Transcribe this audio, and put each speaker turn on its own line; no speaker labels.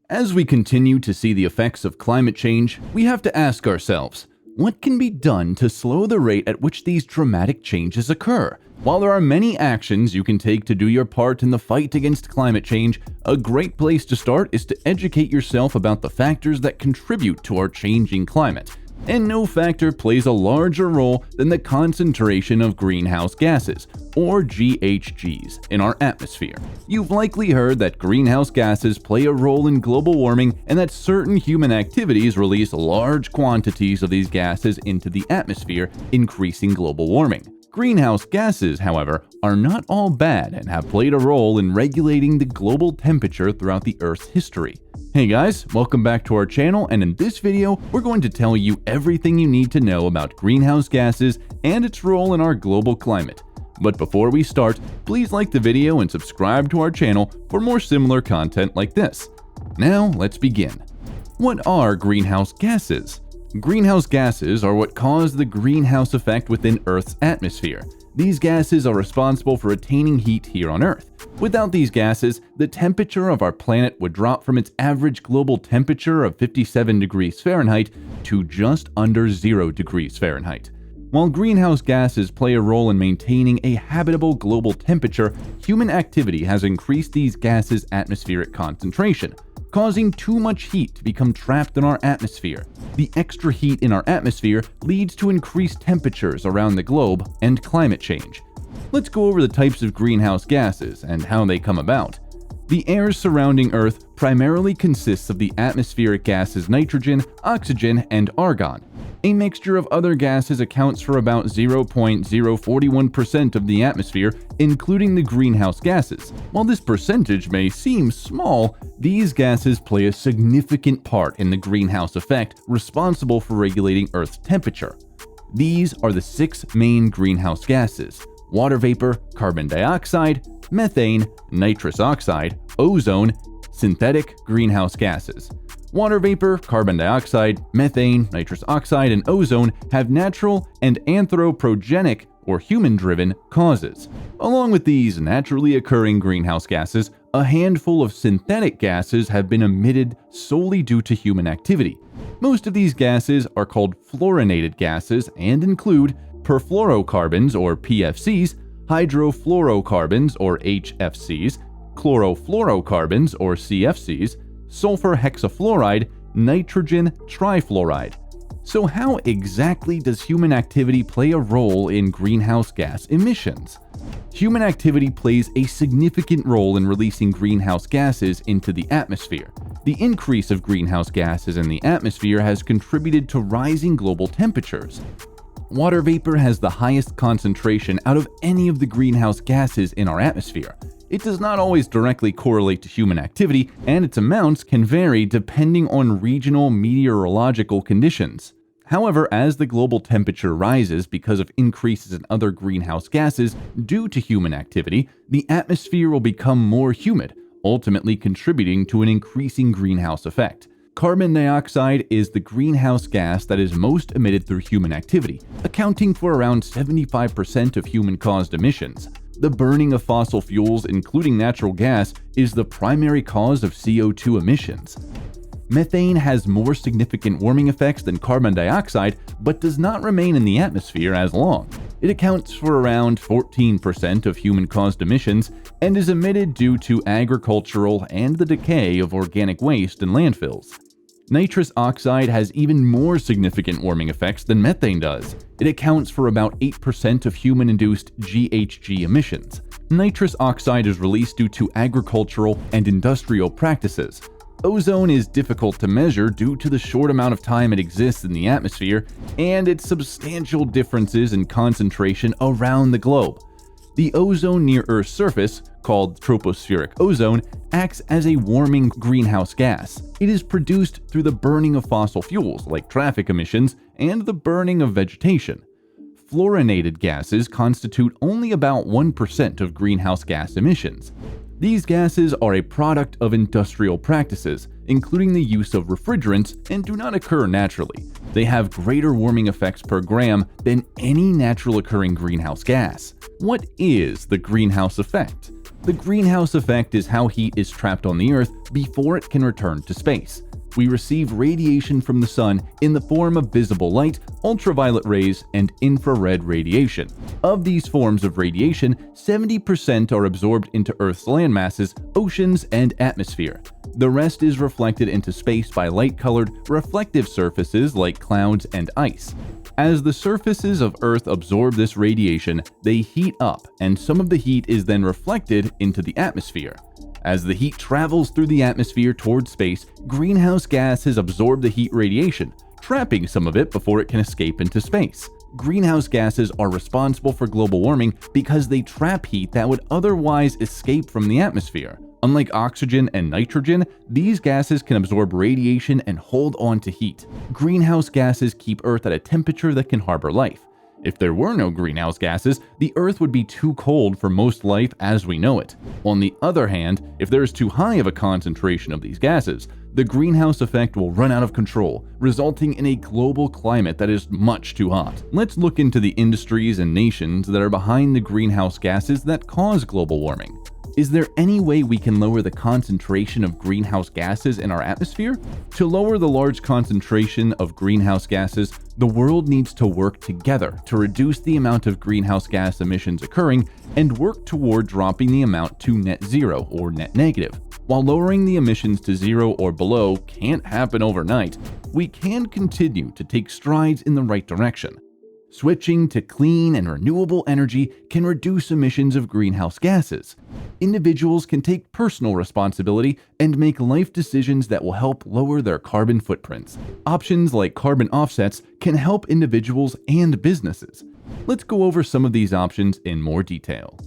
As we continue to see the effects of climate change, we have to ask ourselves, what can be done to slow the rate at which these dramatic changes occur? While there are many actions you can take to do your part in the fight against climate change, a great place to start is to educate yourself about the factors that contribute to our changing climate. And no factor plays a larger role than the concentration of greenhouse gases, or GHGs, in our atmosphere. You've likely heard that greenhouse gases play a role in global warming and that certain human activities release large quantities of these gases into the atmosphere, increasing global warming. Greenhouse gases, however, are not all bad and have played a role in regulating the global temperature throughout the Earth's history. Hey guys, welcome back to our channel, and in this video, we're going to tell you everything you need to know about greenhouse gases and its role in our global climate. But before we start, please like the video and subscribe to our channel for more similar content like this. Now, let's begin. What are greenhouse gases? Greenhouse gases are what cause the greenhouse effect within Earth's atmosphere. These gases are responsible for retaining heat here on Earth. Without these gases, the temperature of our planet would drop from its average global temperature of 57 degrees Fahrenheit to just under 0 degrees Fahrenheit. While greenhouse gases play a role in maintaining a habitable global temperature, human activity has increased these gases' atmospheric concentration, causing too much heat to become trapped in our atmosphere. The extra heat in our atmosphere leads to increased temperatures around the globe and climate change. Let's go over the types of greenhouse gases and how they come about. The air surrounding Earth primarily consists of the atmospheric gases nitrogen, oxygen, and argon. A mixture of other gases accounts for about 0.041% of the atmosphere, including the greenhouse gases. While this percentage may seem small, these gases play a significant part in the greenhouse effect responsible for regulating Earth's temperature. These are the 6 main greenhouse gases: water vapor, carbon dioxide, methane, nitrous oxide, ozone, synthetic greenhouse gases. Water vapor, carbon dioxide, methane, nitrous oxide, and ozone have natural and anthropogenic or human-driven causes. Along with these naturally occurring greenhouse gases, a handful of synthetic gases have been emitted solely due to human activity. Most of these gases are called fluorinated gases and include perfluorocarbons or PFCs, hydrofluorocarbons or HFCs, chlorofluorocarbons or CFCs, sulfur hexafluoride, nitrogen trifluoride. So how exactly does human activity play a role in greenhouse gas emissions? Human activity plays a significant role in releasing greenhouse gases into the atmosphere. The increase of greenhouse gases in the atmosphere has contributed to rising global temperatures. Water vapor has the highest concentration out of any of the greenhouse gases in our atmosphere. It does not always directly correlate to human activity, and its amounts can vary depending on regional meteorological conditions. However, as the global temperature rises because of increases in other greenhouse gases due to human activity, the atmosphere will become more humid, ultimately contributing to an increasing greenhouse effect. Carbon dioxide is the greenhouse gas that is most emitted through human activity, accounting for around 75% of human-caused emissions. The burning of fossil fuels, including natural gas, is the primary cause of CO2 emissions. Methane has more significant warming effects than carbon dioxide, but does not remain in the atmosphere as long. It accounts for around 14% of human-caused emissions and is emitted due to agricultural and the decay of organic waste in landfills. Nitrous oxide has even more significant warming effects than methane does. It accounts for about 8% of human-induced GHG emissions. Nitrous oxide is released due to agricultural and industrial practices. Ozone is difficult to measure due to the short amount of time it exists in the atmosphere and its substantial differences in concentration around the globe. The ozone near Earth's surface, called tropospheric ozone, acts as a warming greenhouse gas. It is produced through the burning of fossil fuels like traffic emissions and the burning of vegetation. Fluorinated gases constitute only about 1% of greenhouse gas emissions. These gases are a product of industrial practices, including the use of refrigerants, and do not occur naturally. They have greater warming effects per gram than any natural occurring greenhouse gas. What is the greenhouse effect? The greenhouse effect is how heat is trapped on the Earth before it can return to space. We receive radiation from the sun in the form of visible light, ultraviolet rays, and infrared radiation. Of these forms of radiation, 70% are absorbed into Earth's landmasses, oceans, and atmosphere. The rest is reflected into space by light-colored, reflective surfaces like clouds and ice. As the surfaces of Earth absorb this radiation, they heat up, and some of the heat is then reflected into the atmosphere. As the heat travels through the atmosphere towards space, greenhouse gases absorb the heat radiation, trapping some of it before it can escape into space. Greenhouse gases are responsible for global warming because they trap heat that would otherwise escape from the atmosphere. Unlike oxygen and nitrogen, these gases can absorb radiation and hold on to heat. Greenhouse gases keep Earth at a temperature that can harbor life. If there were no greenhouse gases, the Earth would be too cold for most life as we know it. On the other hand, if there is too high of a concentration of these gases, the greenhouse effect will run out of control, resulting in a global climate that is much too hot. Let's look into the industries and nations that are behind the greenhouse gases that cause global warming. Is there any way we can lower the concentration of greenhouse gases in our atmosphere? To lower the large concentration of greenhouse gases, the world needs to work together to reduce the amount of greenhouse gas emissions occurring and work toward dropping the amount to net zero or net negative. While lowering the emissions to zero or below can't happen overnight, we can continue to take strides in the right direction. Switching to clean and renewable energy can reduce emissions of greenhouse gases. Individuals can take personal responsibility and make life decisions that will help lower their carbon footprints. Options like carbon offsets can help individuals and businesses. Let's go over some of these options in more detail.